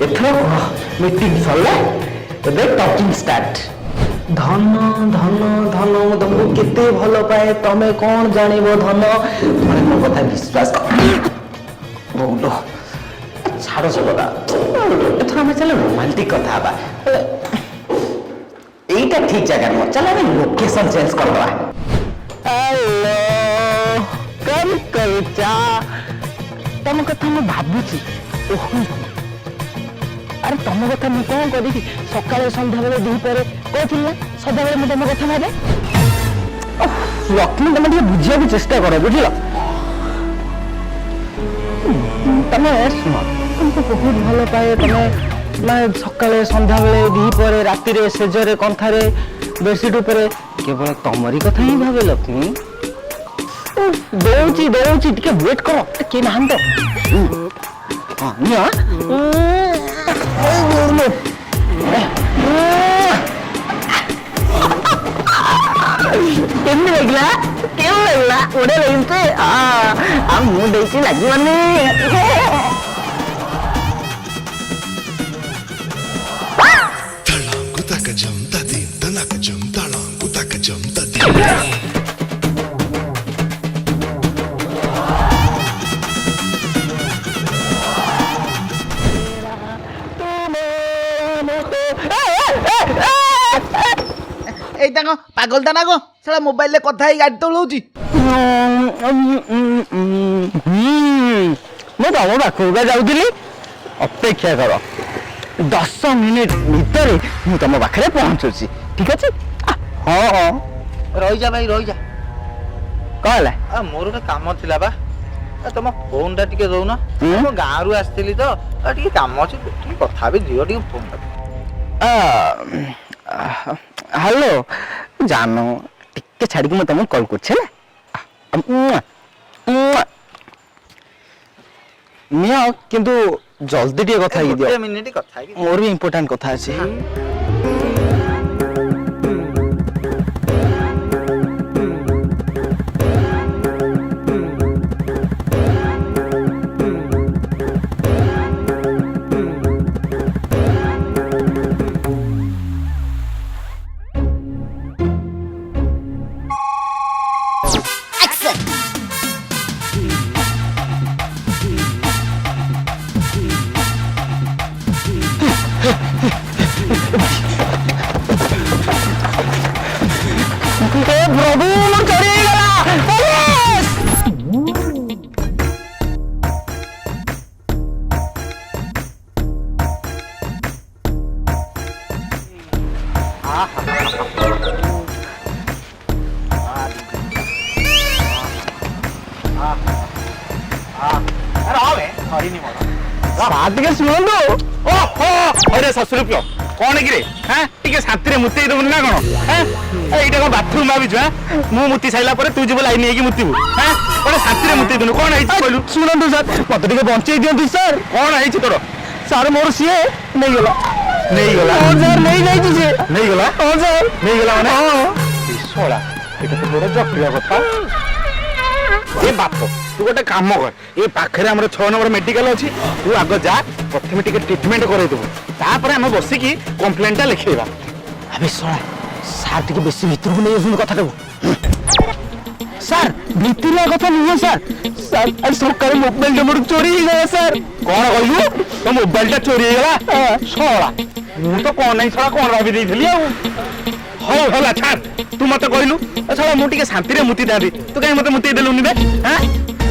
ଏଥର ମିଟିଂ ସରିଲା ଏବେ ଟକିଂ ଷ୍ଟାର୍ଟ। ଧନ ଧନ ଧନ ମୁଁ ତମକୁ କେତେ ଭଲ ପାଏ ତମେ କଣ ଜାଣିବ ଧନ ତମେ ମୋ କଥା ବିଶ୍ୱାସ କର। ଛାଡ଼ ସେ କଥା ଏଥର ଆମେ ଚାଲ ରୋମାଣ୍ଟିକ କଥା ହେବା। এইটা ঠিক জায়গা নয়, চলো আমি লোকেশন চেঞ্জ করবা। হ্যালো কম করছা তম কথা মু ভাবুছি। ওহো আরে তম কথা মু কোন করিকি সকালে সন্ধ্যা বেলে দুপুরে কইছিল না সদাবেলে মু তম কথা ভাবে। লক্ষ্মী তুমি ଟିକେ ବୁଝିବାକୁ ଚେଷ୍ଟା କର ବୁଝିଲ। ତମେ ଶୁଣ ତମକୁ ବହୁତ ଭଲ ପାଏ ତମେ ମାନେ ସକାଳେ ସନ୍ଧ୍ୟାବେଳେ ଦିପହରେ ରାତିରେ ସେଜରେ କନ୍ଥାରେ ବେଡସିଟ୍ ଉପରେ କେବଳ ତମରି କଥା ହିଁ ଭାବେ ଲକ୍ଷ୍ମୀ। ଦଉଛି ଦଉଛି ଟିକେ ୱେଟ୍ କର କିଏ ନାହାନ୍ତି ତ। ହଁ ନିଅ କେମିତି ଲାଗିଲା କେଉଁ ଲାଗିଲା ବଢିଆ ଲାଗିଛି। ଆଉ ମୁଁ ଦେଇଛି ଲାଗିବନି। এইটা কো পাগলটা না গো সেটা মোবাইলে কথা হই গাড়ি চলাউছি। ମୁଁ ତମ ପାଖକୁ ଯାଉଥିଲି ଅପେକ୍ଷା କର 10 ମିନିଟ୍ ଭିତରେ ମୁଁ ତମ ପାଖରେ ପହଞ୍ଚୁଛି ଠିକ ଅଛି। ହଁ ହଁ ରହିଯା ଭାଇ ରହିଯା। କଣ ହେଲା? ମୋର ଗୋଟେ କାମ ଥିଲା ବା ତମ ଫୋନ ଟା ଟିକେ ଦଉନ। ମୁଁ ଗାଁରୁ ଆସିଥିଲି ତ ଟିକେ କାମ ଅଛି ଟିକେ କଥା ବି ଦିଅ ଟିକେ ଫୋନ ଟା। ହ୍ୟାଲୋ ଜାନ ଟିକେ ଛାଡ଼ିକି ମୁଁ ତମକୁ କଲ୍ କରୁଛି ହେଲା। ନିଅ କିନ୍ତୁ ଜଲ୍ଦି ଟିକେ କଥା ହେଇକି ଦିଅ। ମିନିଟ୍ କଥା ହେଇକି ମୋର ବି ଇମ୍ପୋର୍ଟାଣ୍ଟ କଥା ଅଛି। ପ୍ରଭୁ ମୁଁ ଚୋରି ହେଇଗଲା ପୋଲିସ। ଟିକେ ଶୁଣନ୍ତୁ। ଓହୋ ଅରେ ଶ୍ୱଶୁର ପ୍ରିୟ କଣ କିରେ ଟିକେ ଶାନ୍ତିରେ ମୁତେଇ ଦେବୁନି ନା କଣ? ଏଇଟା କଣ ବାଥରୁମ ଭାବିଛୁ? ମୁଁ ମୁତି ସାରିଲା ପରେ ତୁ ଯିବୁ ଲାଇନ ହେଇକି ମୁତିବୁ। କଣ ଶାନ୍ତିରେ ମୁତେଇ ଦେବୁନି? କଣ ହେଇଛି କହିଲୁ? ଶୁଣନ୍ତୁ ସାର୍ ମତେ ଟିକେ ବଞ୍ଚେଇ ଦିଅନ୍ତୁ ସାର୍। କଣ ହେଇଛି ତୋର? ସାର୍ ମୋର ସିଏ ନେଇଗଲା। ନେଇଗଲା? ହଁ ସାର୍ ନେଇଯାଇଛି ସିଏ। ନେଇଗଲା? ହଁ ସାର୍। ନେଇଗଲା ମାନେ? ହଁ ଶଳା ଏଇଟା ତ ବଡ ଜଟିଳ କଥା। ଏ ବାପ ତୁ ଗୋଟେ କାମ କର ଏ ପାଖରେ ଆମର 6 ନମ୍ବର ମେଡିକାଲ ଅଛି ତୁ ଆଗ ଯା ପ୍ରଥମେ ଟିକେ ଟ୍ରିଟମେଣ୍ଟ କରେଇଦେବୁ ତାପରେ ଆମେ ବସିକି କମ୍ପ୍ଲେନଟା ଲେଖେଇବା। ଆବେ ଶଳା ସାର୍ ଟିକେ ବେଶୀ ଭିତରକୁ ନେଇ ଆସୁଛନ୍ତି କଥାଟାକୁ। ସାର୍ ଭିତରିଆ କଥା ନୁହେଁ ସାର୍। ସାର୍ ଆଜି ସକାଳେ ମୋବାଇଲଟା ମୋର ଚୋରି ହେଇଗଲା ସାର୍। କଣ କହିଲୁ? ତୋ ମୋବାଇଲଟା ଚୋରି ହେଇଗଲା? ଶଳା ମୁଁ ତ କଣ ନାହିଁ ଶଳା କଣ ଭାବି ଦେଇଥିଲି ଆଉ। ହଉ ହେଲା ଛାଡ ତୁ ମତେ କହିଲୁ ଶଳା ମୁଁ ଟିକେ ଶାନ୍ତିରେ ମୁତିଥାନ୍ତି ତୁ କାହିଁ ମତେ ମୁତେଇ ଦେଲୁନି ବେ?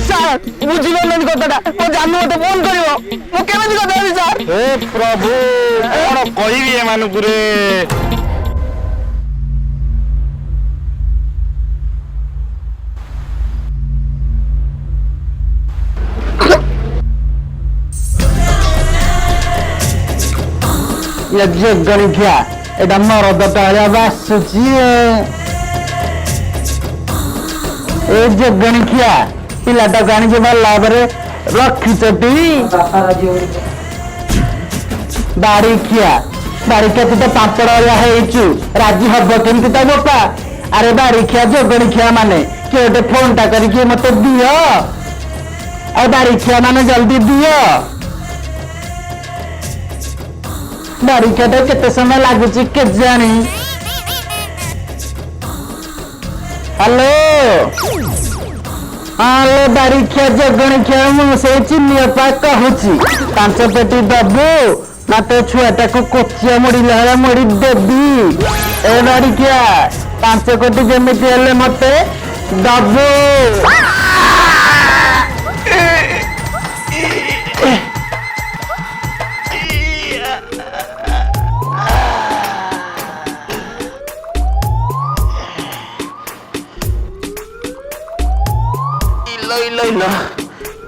ସାର୍ ବୁଝିପାରୁନାହାନ୍ତି କଥାଟା। ମୋ ଜାନୁ ମତେ ଫୋନ କରିବ ମୁଁ କେମିତି କଥା ହେବି ସାର୍? ହେ ପ୍ରଭୁ କଣ କହିବି ଏମାନଙ୍କୁ ରେ। ଗଣିଖିଆ ଏଇଟା ମରଦଟା ଭଳିଆ ବାସୁଛି। ଏ ଯେ ଗଣିଖିଆ ପିଲାଟାକୁ ଆଣିକି ଭଲ ଭାବରେ ରଖିଛଟି। ବାରିଖିଆ ବାରିଖିଆ ତୁ ତ ପାମ୍ପଡ଼ ଭଳିଆ ହେଇଛୁ ରାଜି ହବ କେମିତି ତା ବୋପା? ଆରେ ବାରିଖିଆ ଯୋଗଣିଖିଆ ମାନେ କିଏ ଗୋଟେ ଫୋନଟା କରିକି ମତେ ଦିଅ। ଆଉ ବାରିଖିଆ ମାନେ ଜଲ୍ଦି ଦିଅ। ବାରିକାଟା କେତେ ସମୟ ଲାଗୁଛି କେଜାଣି। ହ୍ୟାଲୋ ହ୍ୟାଲୋ ବାରିକ୍ଷା ଜଗଣିକ୍ଷା ମୁଁ ସେଇ ଚିନି ଅପା କହୁଛି। 5 ପେଟି ଦବୁ ନା ତୋ ଛୁଆଟାକୁ କୋଚିଆ ମୋଡ଼ିଲା ଭଳିଆ ମୋଡ଼ି ଦେବି? ଏ ବାରିକ୍ଷା 5 କୋଟି ଯେମିତି ହେଲେ ମତେ ଦବୁ।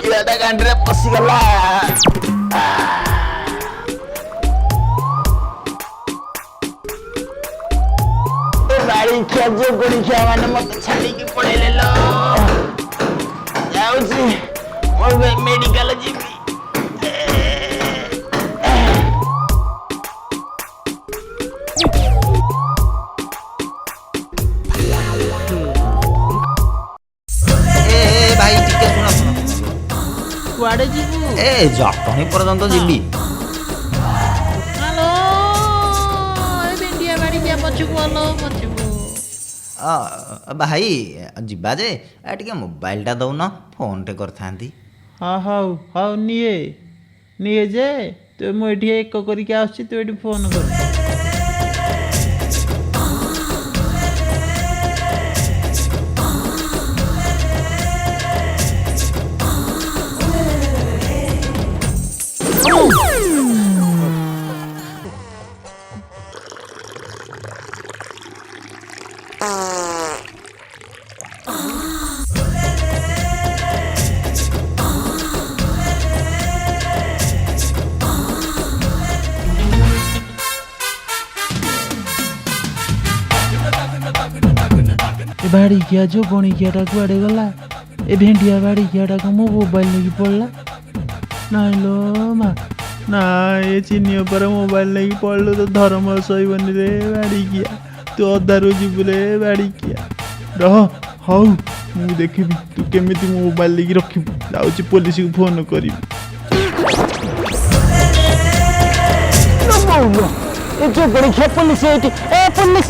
କିଆଟା ଗାଣ୍ଡିରେ ପଶିଗଲା। ବାରିକ୍ଷା ଯୋଗୁଣିକ୍ଷା ମାନେ ମତେ ଛାଡିକି ପଳେଇଲେ ଲୋ। ଯାଉଛି ମୁଁ ମେଡିକାଲ ଯିବି। ଭାଇ ଟିକେ ଶୁଣ ଶୁଣ କୁଆଡେ ଯିବୁ? ଏ ଜଟଣୀ ପର୍ଯ୍ୟନ୍ତ ଯିବି। ହ୍ୟାଲୋ ଏ ଭେଣ୍ଡିଆ ବାଡ଼ିକିଆ ପଛକୁ ଭଲ ପଛକୁ। ଭାଇ ଯିବା ଯେ ଟିକେ ମୋବାଇଲଟା ଦଉନ ଫୋନଟେ କରିଥାନ୍ତି। ହଁ ହଉ ହଉ ନିଏ ଯେ ତୁ ମୁଁ ଏଠି ଏକ କରିକି ଆସୁଛି ତୁ ଏଠି ଫୋନ କର। ଏ ବାଡ଼ିକିଆ ଯୋଉ ଗଣିକିଆଟା କୁଆଡ଼େ ଗଲା? ଏ ଭେଣ୍ଡିଆ ବାଡ଼ିକିଆଟାକୁ ମୋ ମୋବାଇଲ ନେଇକି ପଳେଇଲା। ନାଇଁ ଲୋ ମା ନା ଏ ଚିନି ଉପରେ ମୋବାଇଲ ନେଇକି ପଳେଇଲୁ ତ ଧର୍ମ ସହିବନି ରେ ବାଡ଼ିକିଆ। ତୁ ଅଧାରୁ ଯିବୁ ରେ ବାଡ଼ିକିଆ। ରହ ହଉ ମୁଁ ଦେଖିବି ତୁ କେମିତି ମୋ ମୋବାଇଲ ନେଇକି ରଖିବୁ। ଯାଉଛି ପୋଲିସକୁ ଫୋନ କରିବି। ଏ ଯୋଗୁଣିକ୍ଷା ପୋଲିସ ଏଇଠି। ଏ ପୋଲିସ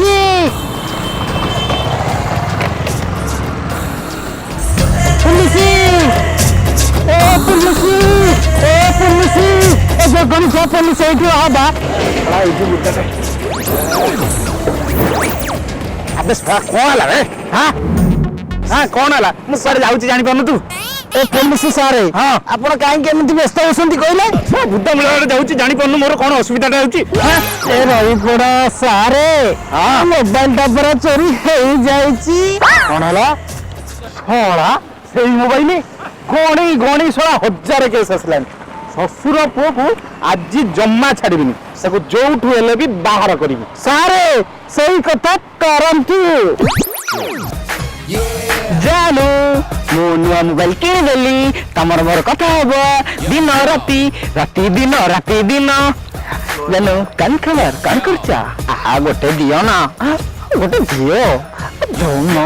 ଜଗଣିକ୍ଷା ପୋଲିସ ଏଇଠି ହବା। ଆବେ ଶଳା କଣ ହେଲା ରେ? କଣ ହେଲା? ମୁଁ କୁଆଡେ ଯାଉଛି ଜାଣିପାରୁନୁ ତୁ? ଏ ପୋଲିସ ସାରେ ହଁ ଆପଣ କାହିଁକି ଏମିତି ବ୍ୟସ୍ତ ହଉଛନ୍ତି କହିଲେ? ଭୂତ ମୂଳରେ ଯାଉଛି ଜାଣିପାରୁନୁ ମୋର କଣ ଅସୁବିଧାଟା ହେଉଛି? ଏ ରହିପଡ ସାରେ ମୋବାଇଲଟା ପୁରା ଚୋରି ହେଇଯାଇଛି। କଣ ହେଲା? ଶଳା ସେଇ ମୋବାଇଲ ଗଣି ଗଣି ଶଳା 1000 କେସ୍ ଆସିଲାଣି। ଶ୍ୱଶୁର ପୁଅକୁ ଆଜି ଜମା ଛାଡ଼ିବିନି, ତାକୁ ଯୋଉଠୁ ହେଲେ ବି ବାହାର କରିବି। ସାରେ ସେଇ କଥା କରନ୍ତୁ। ଜାନୁ ମୁଁ ନୂଆ ମୋବାଇଲ କିଣିଦେଲି, ତମର ମୋର କଥା ହବ ଦିନ ରାତି ରାତି ଦିନ ରାତି ଦିନ। ଜାନୁ କାନ ଖବର କଣ କରୁଛ? ଗୋଟେ ଦିଅ ନା, ଗୋଟେ ଝିଅ ଦଉନ।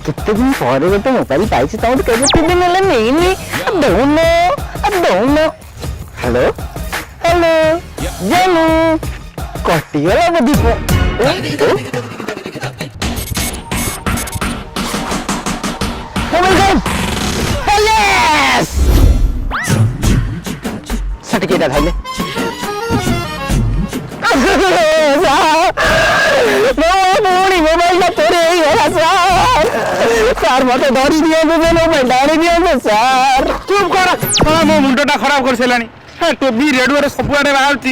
କେତେ ଦିନ ପରେ ଗୋଟେ ମୋବାଇଲ ପାଇଛି, ତମଠୁ କେବେ 3 ଦିନ ହେଲେ ନେଇନି। ଦଉନ ଦଉନ। ହ୍ୟାଲୋ ହ୍ୟାଲୋ ଜାନୁ କଟିଗଲା ବୋଧେ। সার্টিফিকেট থাকলে মোবাইলটা চোরি হয়ে গেল স্যার মতো ধরি দিয়ে দেবে মোবাইলটা আনি দিয়ে স্যার। চুপ কর, ମୋ ମୁଣ୍ଡଟା ଖରାପ କରିସାରିଲାଣି। ଟିଭି ରେଡିଓରେ ସବୁଆଡେ ବାହାରୁଛି,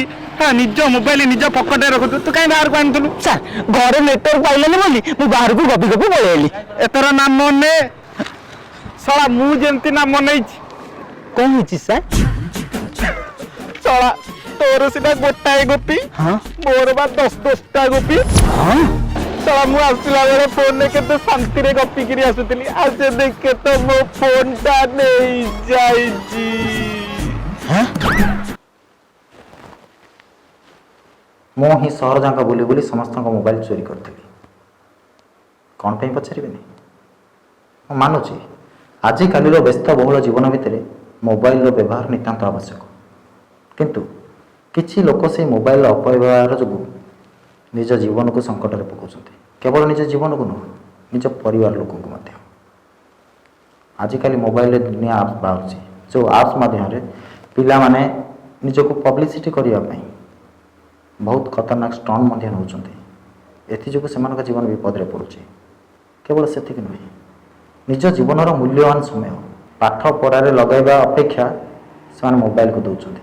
ନିଜ ମୋବାଇଲ ନିଜ ପକେଟରେ ରଖୁଛୁ, ତୁ କାହିଁ ବାହାରକୁ ଆଣିଥିଲୁ? ସାର୍ ଘରେ ନେଟୱାର୍କ ପାଇଲାନି ବୋଲି ମୁଁ ବାହାରକୁ ଗପି ଗପି ପଳେଇଲି। ଏଥର ନାମ ନେ। ଶଳା ମୁଁ ଯେମିତି ନାମ ନେଇଛି। କଣ ହେଇଛି ସାର୍? ଶଳା ତୋର ସିନା ଗୋଟାଏ ଗୋପି, ମୋର ବା 10-10ଟା ଗୋପି। ଶଳା ମୁଁ ଆସିଲା ବେଳେ ଫୋନରେ କେତେ ଶାନ୍ତିରେ ଗପିକିରି ଆସୁଥିଲି, ଆଉ ସେ ଦେଖେ ତ ମୋ ଫୋନଟା ନେଇଯାଇଛି। ମୁଁ ହିଁ ସହର ଯାକ ବୁଲି ବୁଲି ସମସ୍ତଙ୍କ ମୋବାଇଲ ଚୋରି କରିଥିଲି। କ'ଣ ପାଇଁ ପଚାରିବେନି? ମୁଁ ମାନୁଛି ଆଜିକାଲିର ବ୍ୟସ୍ତବହୁଳ ଜୀବନ ଭିତରେ ମୋବାଇଲର ବ୍ୟବହାର ନିତାନ୍ତ ଆବଶ୍ୟକ, କିନ୍ତୁ କିଛି ଲୋକ ସେଇ ମୋବାଇଲର ଅପବ୍ୟବହାର ଯୋଗୁଁ ନିଜ ଜୀବନକୁ ସଙ୍କଟରେ ପକାଉଛନ୍ତି। କେବଳ ନିଜ ଜୀବନକୁ ନୁହଁ, ନିଜ ପରିବାର ଲୋକଙ୍କୁ ମଧ୍ୟ। ଆଜିକାଲି ମୋବାଇଲରେ ଦୁନିଆ ଆପ୍ସ ବାହାରୁଛି, ଯେଉଁ ଆପ୍ସ ମାଧ୍ୟମରେ ପିଲାମାନେ ନିଜକୁ ପବ୍ଲିସିଟି କରିବା ପାଇଁ ବହୁତ ଖତରନାକ ଷ୍ଟଣ୍ଟ ମଧ୍ୟ ନେଉଛନ୍ତି। ଏଥିଯୋଗୁଁ ସେମାନଙ୍କ ଜୀବନ ବିପଦରେ ପଡ଼ୁଛି। କେବଳ ସେତିକି ନୁହେଁ, ନିଜ ଜୀବନର ମୂଲ୍ୟବାନ ସମୟ ପାଠ ପଢ଼ାରେ ଲଗାଇବା ଅପେକ୍ଷା ସେମାନେ ମୋବାଇଲକୁ ଦେଉଛନ୍ତି,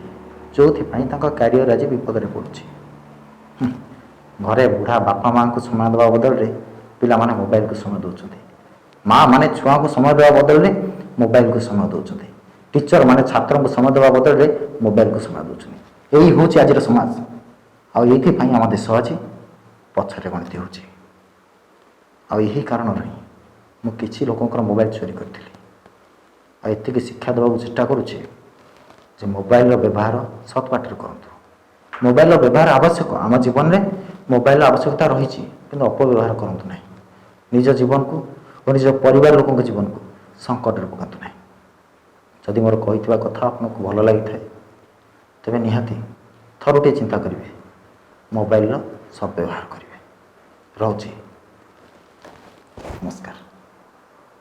ଯେଉଁଥିପାଇଁ ତାଙ୍କ କ୍ୟାରିୟର ଆଜି ବିପଦରେ ପଡ଼ୁଛି। ଘରେ ବୁଢ଼ା ବାପା ମାଆଙ୍କୁ ସମୟ ଦେବା ବଦଳରେ ପିଲାମାନେ ମୋବାଇଲକୁ ସମୟ ଦେଉଛନ୍ତି। ମା ମାନେ ଛୁଆଙ୍କୁ ସମୟ ଦେବା ବଦଳରେ ମୋବାଇଲକୁ ସମୟ ଦେଉଛନ୍ତି। ଟିଚର ମାନେ ଛାତ୍ରଙ୍କୁ ସମୟ ଦେବା ବଦଳରେ ମୋବାଇଲକୁ ସମୟ ଦେଉଛନ୍ତି। ଏଇ ହେଉଛି ଆଜିର ସମାଜ। ଆଉ ଏଇଥିପାଇଁ ଆମ ଦେଶ ଆଜି ପଛରେ ଗଣିତ ହେଉଛି। ଆଉ ଏହି କାରଣରୁ ହିଁ ମୁଁ କିଛି ଲୋକଙ୍କର ମୋବାଇଲ ଚୋରି କରିଥିଲି। ଆଉ ଏତିକି ଶିକ୍ଷା ଦେବାକୁ ଚେଷ୍ଟା କରୁଛି ଯେ ମୋବାଇଲର ବ୍ୟବହାର ସତ୍ ବାଟରେ କରନ୍ତୁ। ମୋବାଇଲର ବ୍ୟବହାର ଆବଶ୍ୟକ, ଆମ ଜୀବନରେ ମୋବାଇଲର ଆବଶ୍ୟକତା ରହିଛି, କିନ୍ତୁ ଅପବ୍ୟବହାର କରନ୍ତୁ ନାହିଁ। ନିଜ ଜୀବନକୁ ଓ ନିଜ ପରିବାର ଲୋକଙ୍କ ଜୀବନକୁ ସଙ୍କଟରେ ପକାନ୍ତୁ ନାହିଁ। ଯଦି ମୋର କହିଥିବା କଥା ଆପଣଙ୍କୁ ଭଲ ଲାଗିଥାଏ ତେବେ ନିହାତି ଥରୁଟିଏ ଚିନ୍ତା କରିବେ, ମୋବାଇଲର ସଦ୍ବ୍ୟବହାର କରିବେ। ରହୁଛି, ନମସ୍କାର।